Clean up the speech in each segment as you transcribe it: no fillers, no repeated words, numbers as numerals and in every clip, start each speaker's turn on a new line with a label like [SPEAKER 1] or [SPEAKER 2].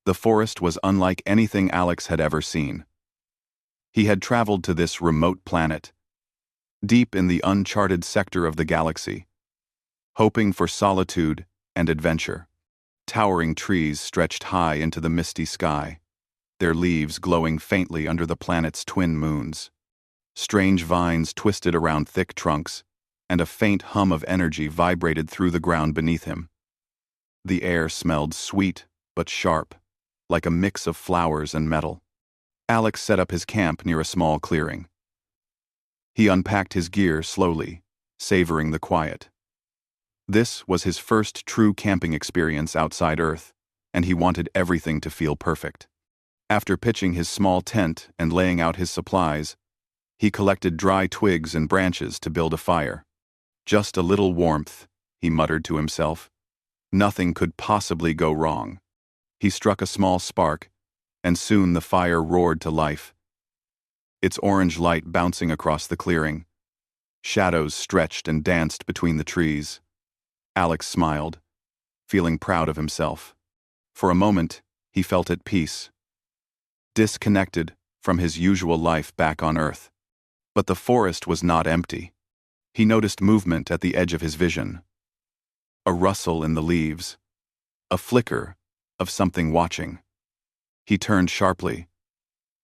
[SPEAKER 1] The forest was unlike anything Alex had ever seen. He had traveled to this remote planet, deep in the uncharted sector of the galaxy, hoping for solitude and adventure. Towering trees stretched high into the misty sky, their leaves glowing faintly under the planet's twin moons. Strange vines twisted around thick trunks, and a faint hum of energy vibrated through the ground beneath him. The air smelled sweet but sharp, like a mix of flowers and metal. Alex set up his camp near a small clearing. He unpacked his gear slowly, savoring the quiet. This was his first true camping experience outside Earth, and he wanted everything to feel perfect. After pitching his small tent and laying out his supplies, he collected dry twigs and branches to build a fire. Just a little warmth, he muttered to himself. Nothing could possibly go wrong. He struck a small spark, and soon the fire roared to life, its orange light bouncing across the clearing. Shadows stretched and danced between the trees. Alex smiled, feeling proud of himself. For a moment, he felt at peace, disconnected from his usual life back on Earth. But the forest was not empty. He noticed movement at the edge of his vision. A rustle in the leaves, a flicker of something watching. He turned sharply,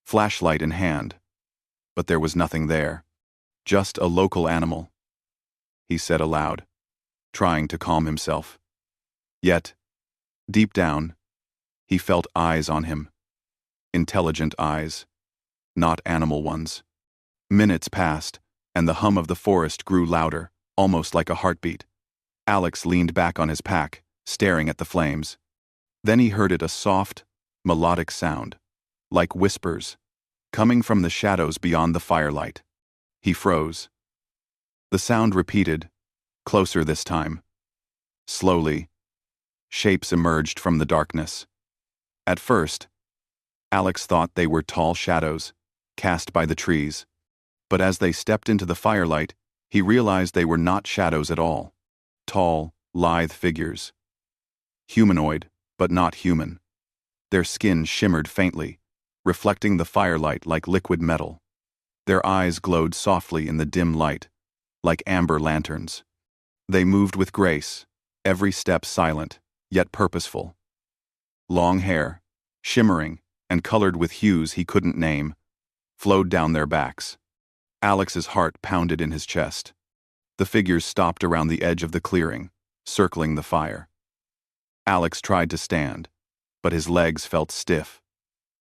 [SPEAKER 1] flashlight in hand, but there was nothing there. Just a local animal, he said aloud, trying to calm himself. Yet, deep down, he felt eyes on him. Intelligent eyes, not animal ones. Minutes passed, and the hum of the forest grew louder, almost like a heartbeat. Alex leaned back on his pack, staring at the flames. Then he heard it, a soft, melodic sound, like whispers, coming from the shadows beyond the firelight. He froze. The sound repeated, closer this time. Slowly, shapes emerged from the darkness. At first, Alex thought they were tall shadows, cast by the trees. But as they stepped into the firelight, he realized they were not shadows at all. Tall, lithe figures. Humanoid, but not human. Their skin shimmered faintly, reflecting the firelight like liquid metal. Their eyes glowed softly in the dim light, like amber lanterns. They moved with grace, every step silent, yet purposeful. Long hair, shimmering and colored with hues he couldn't name, flowed down their backs. Alex's heart pounded in his chest. The figures stopped around the edge of the clearing, circling the fire. Alex tried to stand, but his legs felt stiff.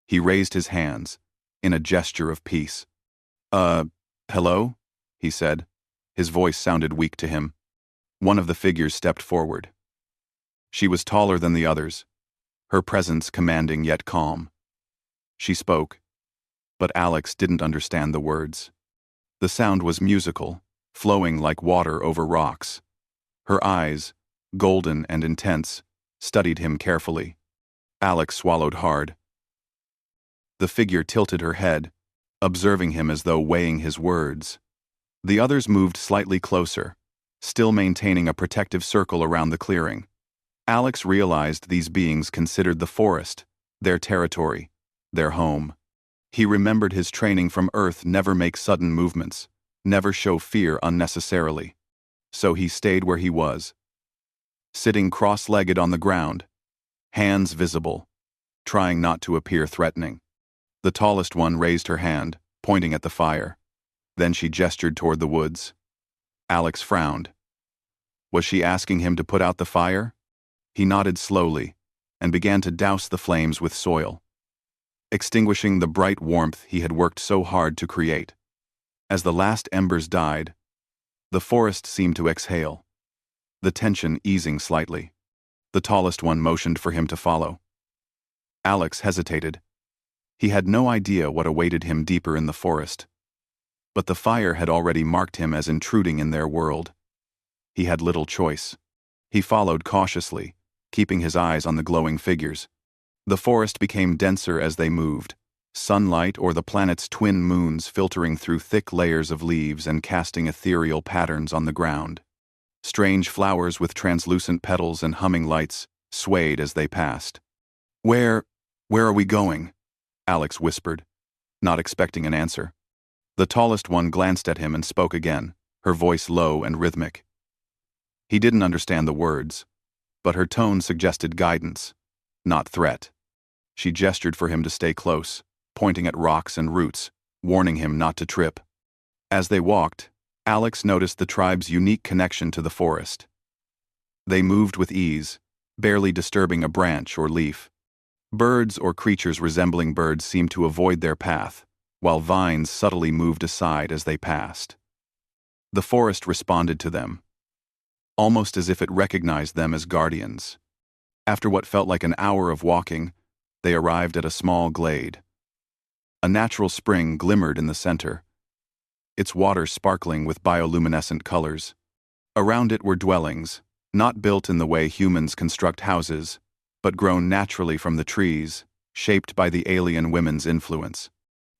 [SPEAKER 1] He raised his hands, in a gesture of peace. Hello?" he said. His voice sounded weak to him. One of the figures stepped forward. She was taller than the others, her presence commanding yet calm. She spoke, but Alex didn't understand the words. The sound was musical, flowing like water over rocks. Her eyes, golden and intense, studied him carefully. Alex swallowed hard. The figure tilted her head, observing him as though weighing his words. The others moved slightly closer, still maintaining a protective circle around the clearing. Alex realized these beings considered the forest their territory, their home. He remembered his training from Earth: never make sudden movements, never show fear unnecessarily. So he stayed where he was, sitting cross-legged on the ground, hands visible, trying not to appear threatening. The tallest one raised her hand, pointing at the fire. Then she gestured toward the woods. Alex frowned. Was she asking him to put out the fire? He nodded slowly, and began to douse the flames with soil, extinguishing the bright warmth he had worked so hard to create. As the last embers died, the forest seemed to exhale, the tension easing slightly. The tallest one motioned for him to follow. Alex hesitated. He had no idea what awaited him deeper in the forest. But the fire had already marked him as intruding in their world. He had little choice. He followed cautiously, keeping his eyes on the glowing figures. The forest became denser as they moved, sunlight or the planet's twin moons filtering through thick layers of leaves and casting ethereal patterns on the ground. Strange flowers with translucent petals and humming lights swayed as they passed. "Where "Where are we going?" Alex whispered, not expecting an answer. The tallest one glanced at him and spoke again, her voice low and rhythmic. He didn't understand the words, but her tone suggested guidance, not threat. She gestured for him to stay close, pointing at rocks and roots, warning him not to trip. As they walked, Alex noticed the tribe's unique connection to the forest. They moved with ease, barely disturbing a branch or leaf. Birds or creatures resembling birds seemed to avoid their path, while vines subtly moved aside as they passed. The forest responded to them, almost as if it recognized them as guardians. After what felt like an hour of walking, they arrived at a small glade. A natural spring glimmered in the center, its water sparkling with bioluminescent colors. Around it were dwellings, not built in the way humans construct houses, but grown naturally from the trees, shaped by the alien women's influence.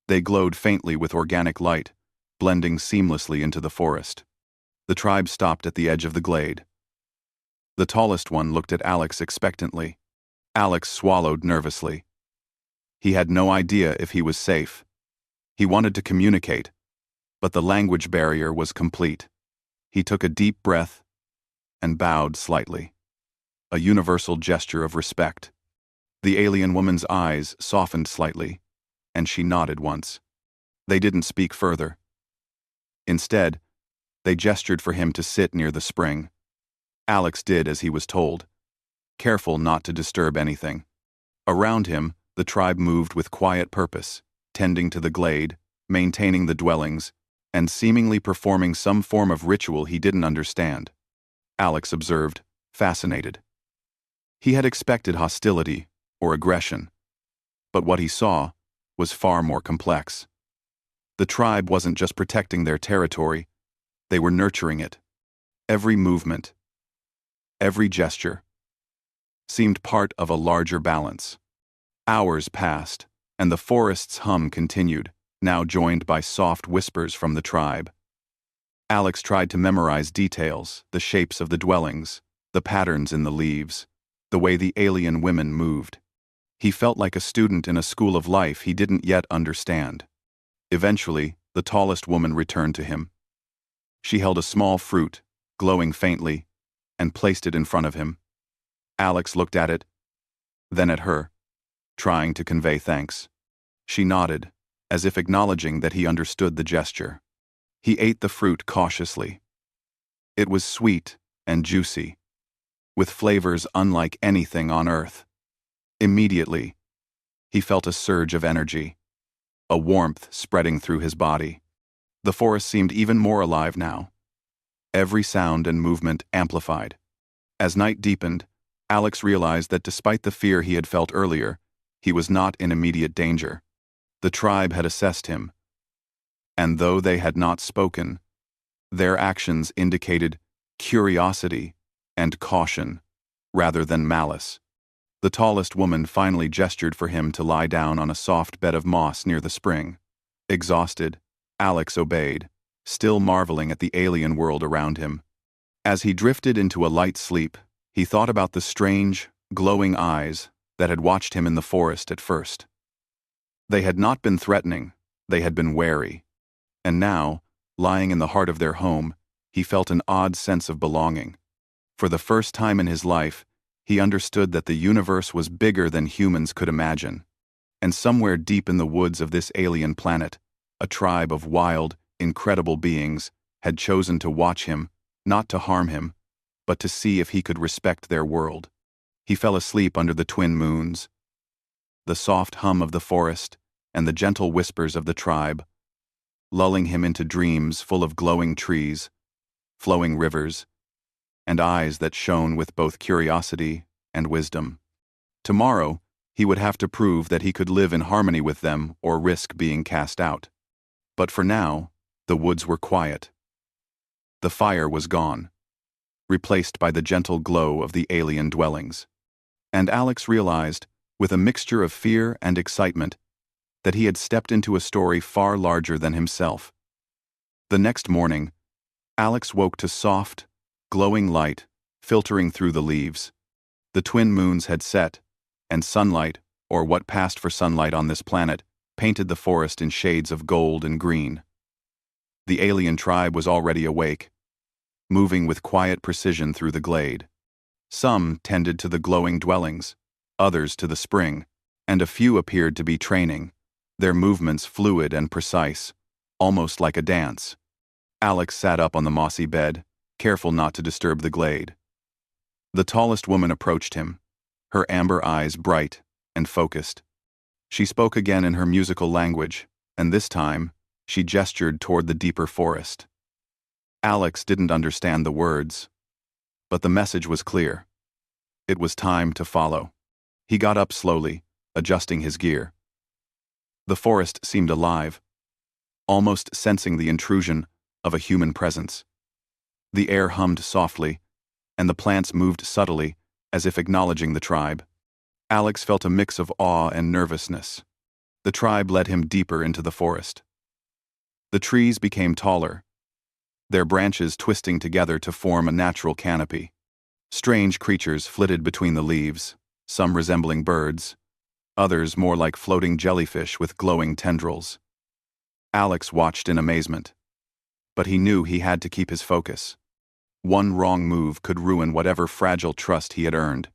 [SPEAKER 1] They glowed faintly with organic light, blending seamlessly into the forest. The tribe stopped at the edge of the glade. The tallest one looked at Alex expectantly. Alex swallowed nervously. He had no idea if he was safe. He wanted to communicate, but the language barrier was complete. He took a deep breath and bowed slightly, a universal gesture of respect. The alien woman's eyes softened slightly, and she nodded once. They didn't speak further. Instead, they gestured for him to sit near the spring. Alex did as he was told, careful not to disturb anything. Around him, the tribe moved with quiet purpose, tending to the glade, maintaining the dwellings, and seemingly performing some form of ritual he didn't understand. Alex observed, fascinated. He had expected hostility or aggression, but what he saw was far more complex. The tribe wasn't just protecting their territory, they were nurturing it. Every movement, every gesture, seemed part of a larger balance. Hours passed, and the forest's hum continued, now joined by soft whispers from the tribe. Alex tried to memorize details, the shapes of the dwellings, the patterns in the leaves, the way the alien women moved. He felt like a student in a school of life he didn't yet understand. Eventually, the tallest woman returned to him. She held a small fruit, glowing faintly, and placed it in front of him. Alex looked at it, then at her, trying to convey thanks. She nodded, as if acknowledging that he understood the gesture. He ate the fruit cautiously. It was sweet and juicy, with flavors unlike anything on Earth. Immediately, he felt a surge of energy, a warmth spreading through his body. The forest seemed even more alive now. Every sound and movement amplified. As night deepened, Alex realized that despite the fear he had felt earlier, he was not in immediate danger. The tribe had assessed him, and though they had not spoken, their actions indicated curiosity and caution rather than malice. The tallest woman finally gestured for him to lie down on a soft bed of moss near the spring. Exhausted, Alex obeyed, still marveling at the alien world around him. As he drifted into a light sleep, he thought about the strange, glowing eyes that had watched him in the forest at first. They had not been threatening, they had been wary. And now, lying in the heart of their home, he felt an odd sense of belonging. For the first time in his life, he understood that the universe was bigger than humans could imagine. And somewhere deep in the woods of this alien planet, a tribe of wild, incredible beings had chosen to watch him, not to harm him, but to see if he could respect their world. He fell asleep under the twin moons. The soft hum of the forest and the gentle whispers of the tribe, lulling him into dreams full of glowing trees, flowing rivers, and eyes that shone with both curiosity and wisdom. Tomorrow, he would have to prove that he could live in harmony with them or risk being cast out. But for now, the woods were quiet. The fire was gone, replaced by the gentle glow of the alien dwellings. And Alex realized, with a mixture of fear and excitement, that he had stepped into a story far larger than himself. The next morning, Alex woke to soft, glowing light filtering through the leaves. The twin moons had set, and sunlight, or what passed for sunlight on this planet, painted the forest in shades of gold and green. The alien tribe was already awake, moving with quiet precision through the glade. Some tended to the glowing dwellings, others to the spring, and a few appeared to be training, their movements fluid and precise, almost like a dance. Alex sat up on the mossy bed, careful not to disturb the glade. The tallest woman approached him, her amber eyes bright and focused. She spoke again in her musical language, and this time, she gestured toward the deeper forest. Alex didn't understand the words, but the message was clear. It was time to follow. He got up slowly, adjusting his gear. The forest seemed alive, almost sensing the intrusion of a human presence. The air hummed softly, and the plants moved subtly, as if acknowledging the tribe. Alex felt a mix of awe and nervousness. The tribe led him deeper into the forest. The trees became taller, their branches twisting together to form a natural canopy. Strange creatures flitted between the leaves, some resembling birds, others more like floating jellyfish with glowing tendrils. Alex watched in amazement, but he knew he had to keep his focus. One wrong move could ruin whatever fragile trust he had earned.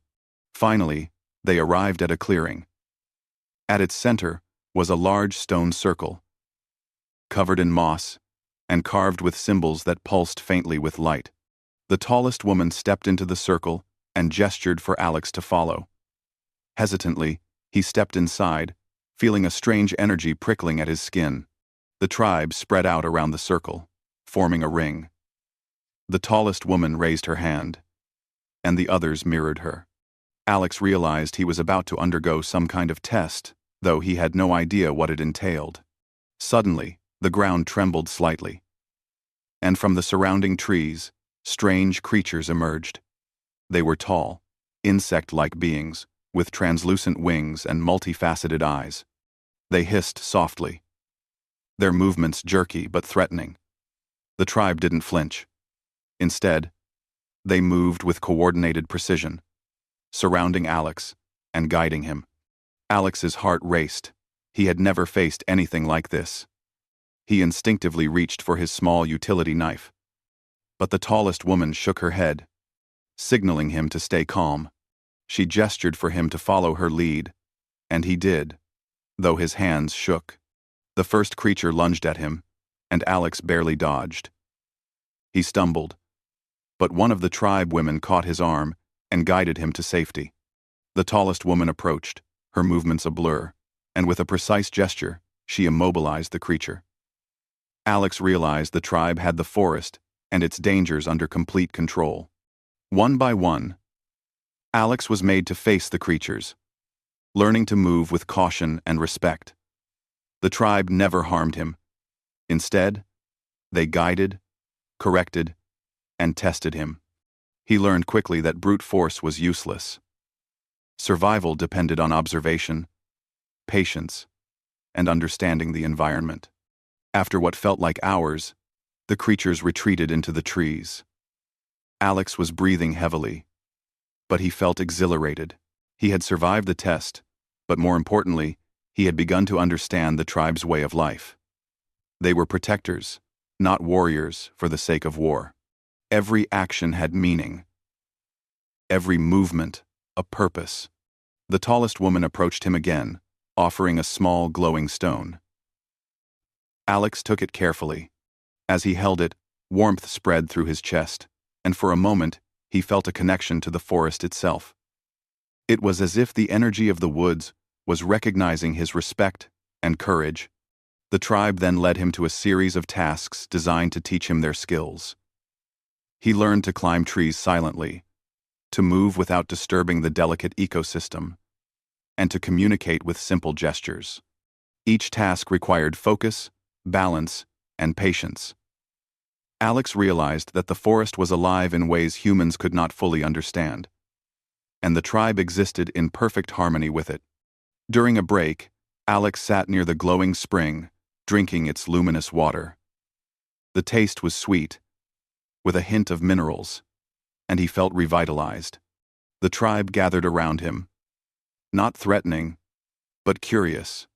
[SPEAKER 1] Finally, they arrived at a clearing. At its center was a large stone circle, covered in moss and carved with symbols that pulsed faintly with light. The tallest woman stepped into the circle and gestured for Alex to follow. Hesitantly, he stepped inside, feeling a strange energy prickling at his skin. The tribe spread out around the circle, forming a ring. The tallest woman raised her hand, and the others mirrored her. Alex realized he was about to undergo some kind of test, though he had no idea what it entailed. Suddenly, the ground trembled slightly, and from the surrounding trees, strange creatures emerged. They were tall, insect-like beings, with translucent wings and multifaceted eyes. They hissed softly, their movements jerky but threatening. The tribe didn't flinch. Instead, they moved with coordinated precision, surrounding Alex and guiding him. Alex's heart raced. He had never faced anything like this. He instinctively reached for his small utility knife. But the tallest woman shook her head, signaling him to stay calm. She gestured for him to follow her lead, and he did, though his hands shook. The first creature lunged at him, and Alex barely dodged. He stumbled, but one of the tribe women caught his arm and guided him to safety. The tallest woman approached, her movements a blur, and with a precise gesture, she immobilized the creature. Alex realized the tribe had the forest and its dangers under complete control. One by one, Alex was made to face the creatures, learning to move with caution and respect. The tribe never harmed him. Instead, they guided, corrected, and tested him. He learned quickly that brute force was useless. Survival depended on observation, patience, and understanding the environment. After what felt like hours, the creatures retreated into the trees. Alex was breathing heavily, but he felt exhilarated. He had survived the test, but more importantly, he had begun to understand the tribe's way of life. They were protectors, not warriors for the sake of war. Every action had meaning. Every movement, a purpose. The tallest woman approached him again, offering a small glowing stone. Alex took it carefully. As he held it, warmth spread through his chest, and for a moment, he felt a connection to the forest itself. It was as if the energy of the woods was recognizing his respect and courage. The tribe then led him to a series of tasks designed to teach him their skills. He learned to climb trees silently, to move without disturbing the delicate ecosystem, and to communicate with simple gestures. Each task required focus, balance, and patience. Alex realized that the forest was alive in ways humans could not fully understand, and the tribe existed in perfect harmony with it. During a break, Alex sat near the glowing spring, drinking its luminous water. The taste was sweet, with a hint of minerals, and he felt revitalized. The tribe gathered around him, not threatening, but curious.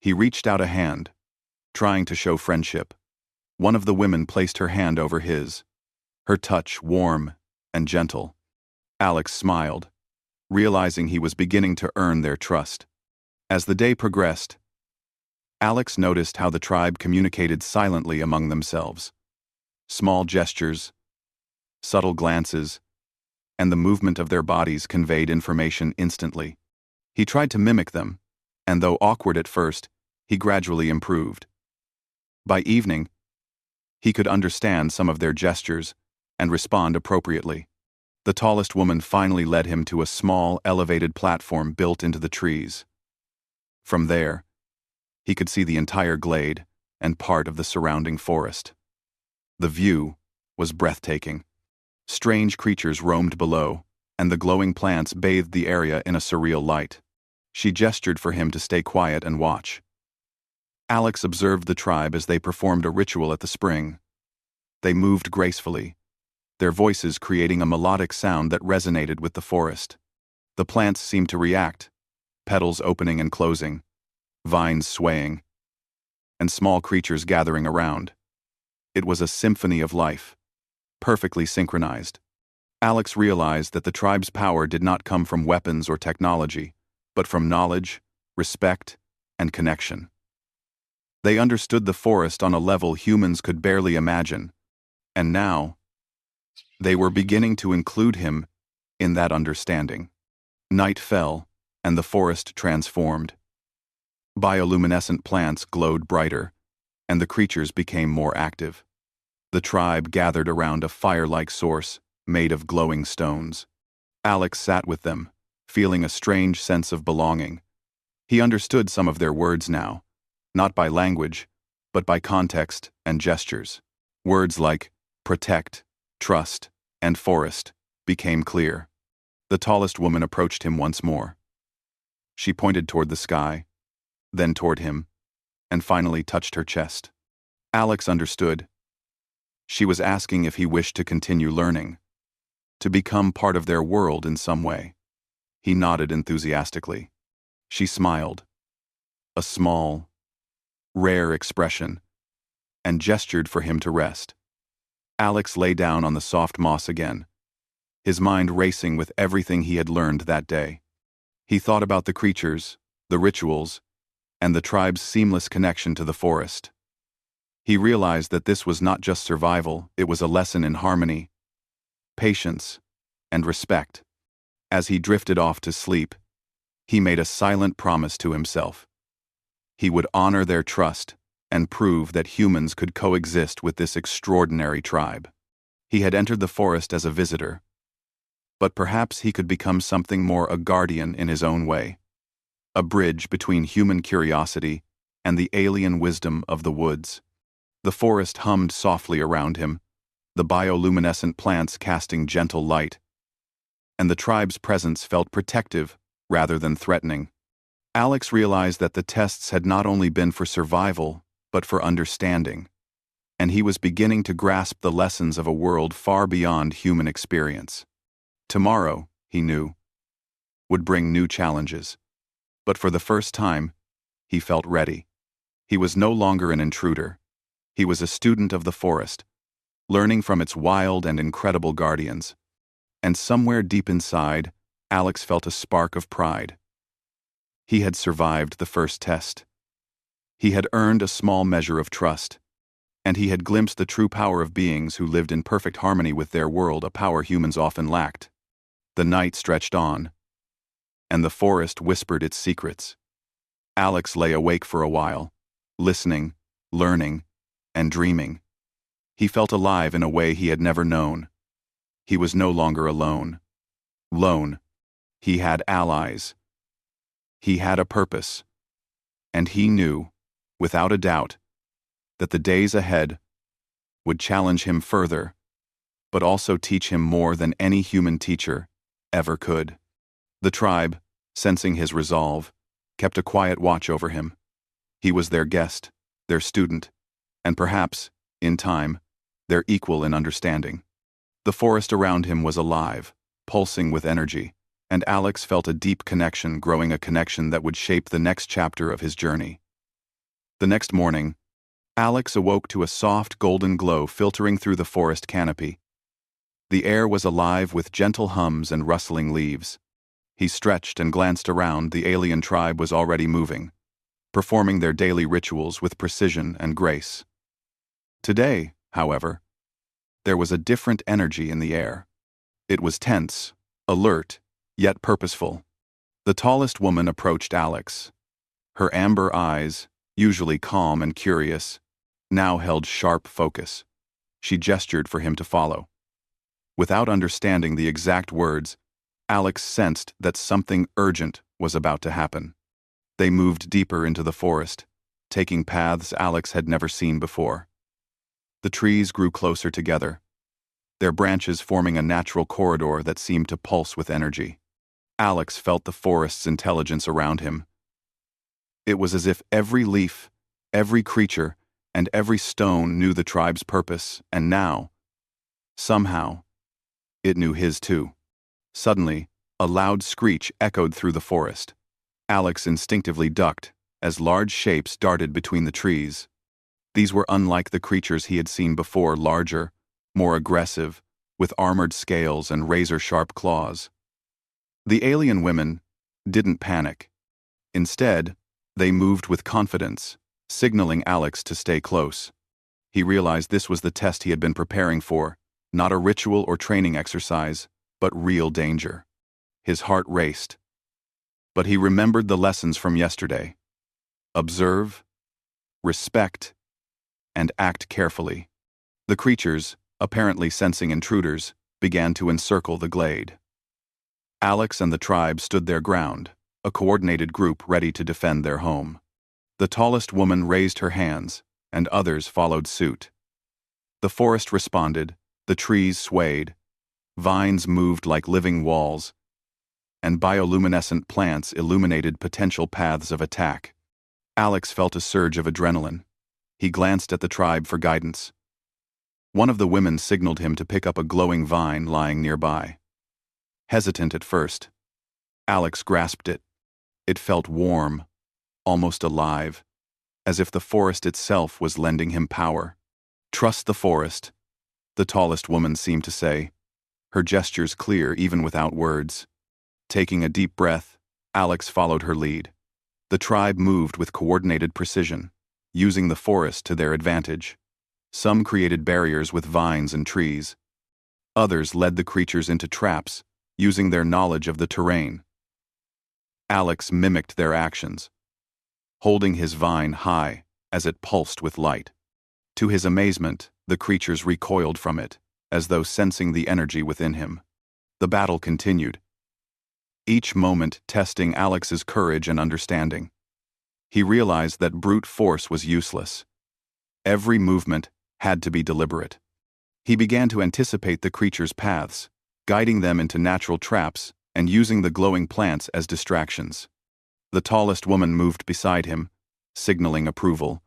[SPEAKER 1] He reached out a hand, trying to show friendship. One of the women placed her hand over his, her touch warm and gentle. Alex smiled, realizing he was beginning to earn their trust. As the day progressed, Alex noticed how the tribe communicated silently among themselves. Small gestures, subtle glances, and the movement of their bodies conveyed information instantly. He tried to mimic them, and though awkward at first, he gradually improved. By evening, he could understand some of their gestures and respond appropriately. The tallest woman finally led him to a small, elevated platform built into the trees. From there, he could see the entire glade and part of the surrounding forest. The view was breathtaking. Strange creatures roamed below, and the glowing plants bathed the area in a surreal light. She gestured for him to stay quiet and watch. Alex observed the tribe as they performed a ritual at the spring. They moved gracefully, their voices creating a melodic sound that resonated with the forest. The plants seemed to react, petals opening and closing, vines swaying, and small creatures gathering around. It was a symphony of life, perfectly synchronized. Alex realized that the tribe's power did not come from weapons or technology, but from knowledge, respect, and connection. They understood the forest on a level humans could barely imagine, and now, they were beginning to include him in that understanding. Night fell, and the forest transformed. Bioluminescent plants glowed brighter, and the creatures became more active. The tribe gathered around a fire-like source made of glowing stones. Alex sat with them, feeling a strange sense of belonging. He understood some of their words now, not by language, but by context and gestures. Words like protect, trust, and forest became clear. The tallest woman approached him once more. She pointed toward the sky, then toward him, and finally touched her chest. Alex understood. She was asking if he wished to continue learning, to become part of their world in some way. He nodded enthusiastically. She smiled, a small, rare expression, and gestured for him to rest. Alex lay down on the soft moss again, his mind racing with everything he had learned that day. He thought about the creatures, the rituals, and the tribe's seamless connection to the forest. He realized that this was not just survival, it was a lesson in harmony, patience, and respect. As he drifted off to sleep, he made a silent promise to himself. He would honor their trust and prove that humans could coexist with this extraordinary tribe. He had entered the forest as a visitor, but perhaps he could become something more, a guardian in his own way, a bridge between human curiosity and the alien wisdom of the woods. The forest hummed softly around him, the bioluminescent plants casting gentle light, and the tribe's presence felt protective rather than threatening. Alex realized that the tests had not only been for survival, but for understanding, and he was beginning to grasp the lessons of a world far beyond human experience. Tomorrow, he knew, would bring new challenges, but for the first time, he felt ready. He was no longer an intruder. He was a student of the forest, learning from its wild and incredible guardians. And somewhere deep inside, Alex felt a spark of pride. He had survived the first test. He had earned a small measure of trust, and he had glimpsed the true power of beings who lived in perfect harmony with their world, a power humans often lacked. The night stretched on, and the forest whispered its secrets. Alex lay awake for a while, listening, learning, and dreaming. He felt alive in a way he had never known. He was no longer alone. Lone. He had allies. He had a purpose. And he knew, without a doubt, that the days ahead would challenge him further, but also teach him more than any human teacher ever could. The tribe, sensing his resolve, kept a quiet watch over him. He was their guest, their student, and perhaps, in time, their equal in understanding. The forest around him was alive, pulsing with energy, and Alex felt a deep connection growing, a connection that would shape the next chapter of his journey. The next morning, Alex awoke to a soft golden glow filtering through the forest canopy. The air was alive with gentle hums and rustling leaves. He stretched and glanced around. The alien tribe was already moving, performing their daily rituals with precision and grace. Today, however, there was a different energy in the air. It was tense, alert, yet purposeful. The tallest woman approached Alex. Her amber eyes, usually calm and curious, now held sharp focus. She gestured for him to follow. Without understanding the exact words, Alex sensed that something urgent was about to happen. They moved deeper into the forest, taking paths Alex had never seen before. The trees grew closer together, their branches forming a natural corridor that seemed to pulse with energy. Alex felt the forest's intelligence around him. It was as if every leaf, every creature, and every stone knew the tribe's purpose, and now, somehow, it knew his too. Suddenly, a loud screech echoed through the forest. Alex instinctively ducked as large shapes darted between the trees. These were unlike the creatures he had seen before, larger, more aggressive, with armored scales and razor-sharp claws. The alien women didn't panic. Instead, they moved with confidence, signaling Alex to stay close. He realized this was the test he had been preparing for, not a ritual or training exercise, but real danger. His heart raced. But he remembered the lessons from yesterday. Observe, respect, and act carefully. The creatures, apparently sensing intruders, began to encircle the glade. Alex and the tribe stood their ground, a coordinated group ready to defend their home. The tallest woman raised her hands, and others followed suit. The forest responded, the trees swayed, vines moved like living walls, and bioluminescent plants illuminated potential paths of attack. Alex felt a surge of adrenaline. He glanced at the tribe for guidance. One of the women signaled him to pick up a glowing vine lying nearby. Hesitant at first, Alex grasped it. It felt warm, almost alive, as if the forest itself was lending him power. "Trust the forest," the tallest woman seemed to say, her gestures clear even without words. Taking a deep breath, Alex followed her lead. The tribe moved with coordinated precision, using the forest to their advantage. Some created barriers with vines and trees. Others led the creatures into traps, using their knowledge of the terrain. Alex mimicked their actions, holding his vine high as it pulsed with light. To his amazement, the creatures recoiled from it, as though sensing the energy within him. The battle continued, each moment testing Alex's courage and understanding. He realized that brute force was useless. Every movement had to be deliberate. He began to anticipate the creatures' paths, guiding them into natural traps and using the glowing plants as distractions. The tallest woman moved beside him, signaling approval.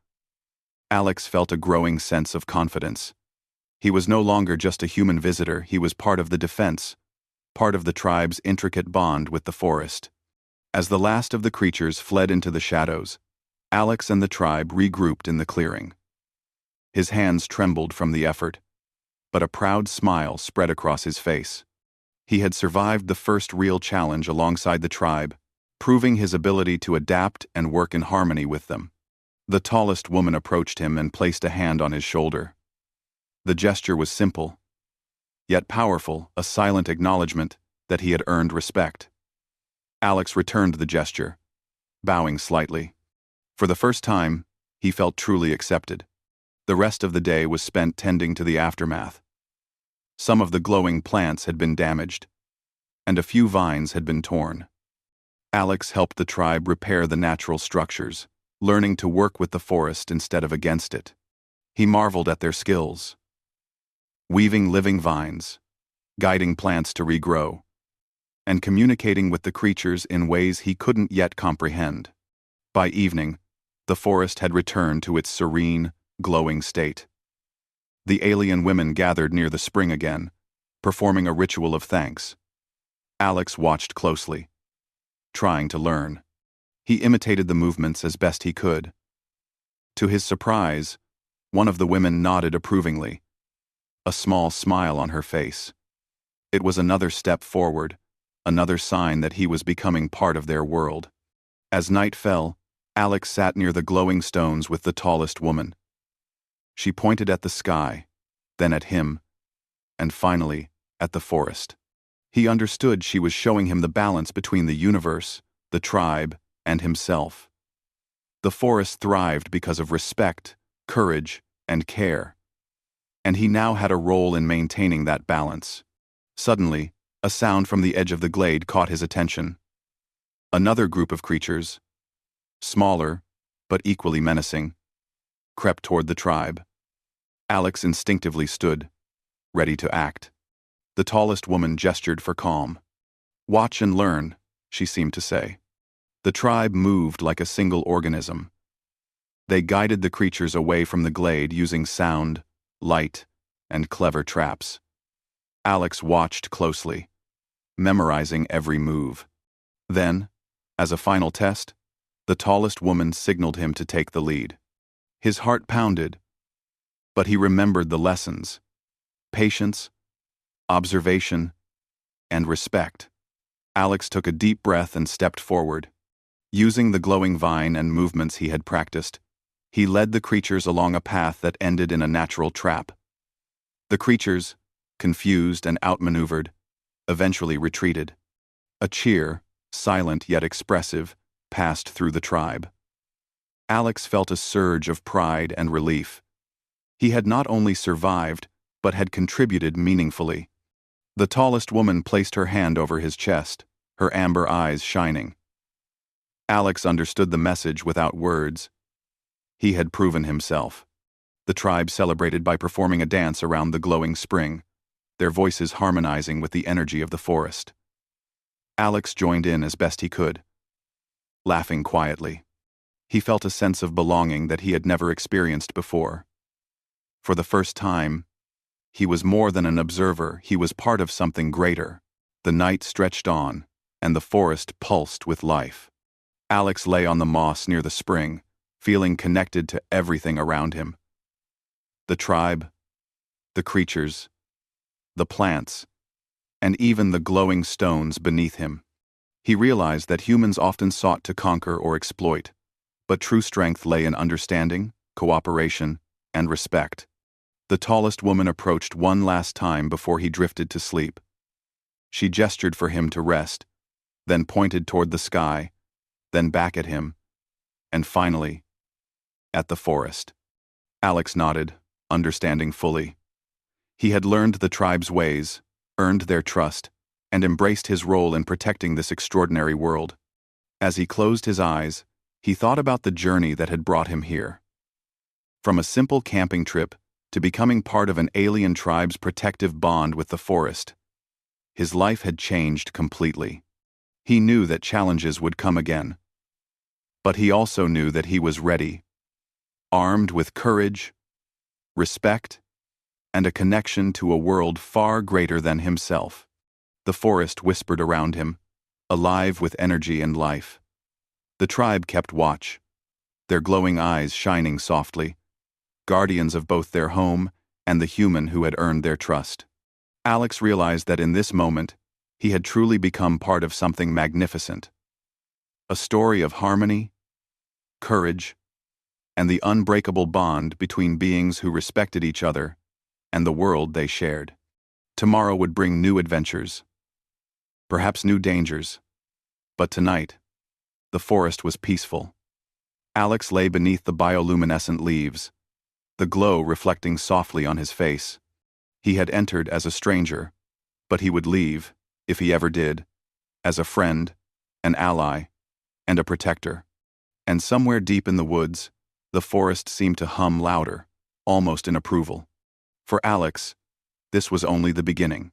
[SPEAKER 1] Alex felt a growing sense of confidence. He was no longer just a human visitor, he was part of the defense, part of the tribe's intricate bond with the forest. As the last of the creatures fled into the shadows, Alex and the tribe regrouped in the clearing. His hands trembled from the effort, but a proud smile spread across his face. He had survived the first real challenge alongside the tribe, proving his ability to adapt and work in harmony with them. The tallest woman approached him and placed a hand on his shoulder. The gesture was simple, yet powerful, a silent acknowledgement that he had earned respect. Alex returned the gesture, bowing slightly. For the first time, he felt truly accepted. The rest of the day was spent tending to the aftermath. Some of the glowing plants had been damaged, and a few vines had been torn. Alex helped the tribe repair the natural structures, learning to work with the forest instead of against it. He marveled at their skills, weaving living vines, guiding plants to regrow, and communicating with the creatures in ways he couldn't yet comprehend. By evening, the forest had returned to its serene, glowing state. The alien women gathered near the spring again, performing a ritual of thanks. Alex watched closely, trying to learn. He imitated the movements as best he could. To his surprise, one of the women nodded approvingly, a small smile on her face. It was another step forward, another sign that he was becoming part of their world. As night fell, Alex sat near the glowing stones with the tallest woman. She pointed at the sky, then at him, and finally, at the forest. He understood she was showing him the balance between the universe, the tribe, and himself. The forest thrived because of respect, courage, and care. And he now had a role in maintaining that balance. Suddenly, a sound from the edge of the glade caught his attention. Another group of creatures, smaller, but equally menacing, crept toward the tribe. Alex instinctively stood, ready to act. The tallest woman gestured for calm. "Watch and learn," she seemed to say. The tribe moved like a single organism. They guided the creatures away from the glade using sound, light, and clever traps. Alex watched closely, memorizing every move. Then, as a final test, the tallest woman signaled him to take the lead. His heart pounded, but he remembered the lessons: patience, observation, and respect. Alex took a deep breath and stepped forward. Using the glowing vine and movements he had practiced, he led the creatures along a path that ended in a natural trap. The creatures, confused and outmaneuvered, eventually retreated. A cheer, silent yet expressive, passed through the tribe. Alex felt a surge of pride and relief. He had not only survived, but had contributed meaningfully. The tallest woman placed her hand over his chest, her amber eyes shining. Alex understood the message without words. He had proven himself. The tribe celebrated by performing a dance around the glowing spring, their voices harmonizing with the energy of the forest. Alex joined in as best he could, laughing quietly. He felt a sense of belonging that he had never experienced before. For the first time, he was more than an observer, he was part of something greater. The night stretched on, and the forest pulsed with life. Alex lay on the moss near the spring, feeling connected to everything around him. The tribe, the creatures, the plants, and even the glowing stones beneath him. He realized that humans often sought to conquer or exploit, but true strength lay in understanding, cooperation, and respect. The tallest woman approached one last time before he drifted to sleep. She gestured for him to rest, then pointed toward the sky, then back at him, and finally, at the forest. Alex nodded, understanding fully. He had learned the tribe's ways, earned their trust, and embraced his role in protecting this extraordinary world. As he closed his eyes, he thought about the journey that had brought him here. From a simple camping trip to becoming part of an alien tribe's protective bond with the forest, his life had changed completely. He knew that challenges would come again. But he also knew that he was ready, armed with courage, respect, and a connection to a world far greater than himself. The forest whispered around him, alive with energy and life. The tribe kept watch, their glowing eyes shining softly, guardians of both their home and the human who had earned their trust. Alex realized that in this moment, he had truly become part of something magnificent. A story of harmony, courage, and the unbreakable bond between beings who respected each other and the world they shared. Tomorrow would bring new adventures, perhaps new dangers, but tonight, the forest was peaceful. Alex lay beneath the bioluminescent leaves, the glow reflecting softly on his face. He had entered as a stranger, but he would leave, if he ever did, as a friend, an ally, and a protector. And somewhere deep in the woods, the forest seemed to hum louder, almost in approval. For Alex, this was only the beginning.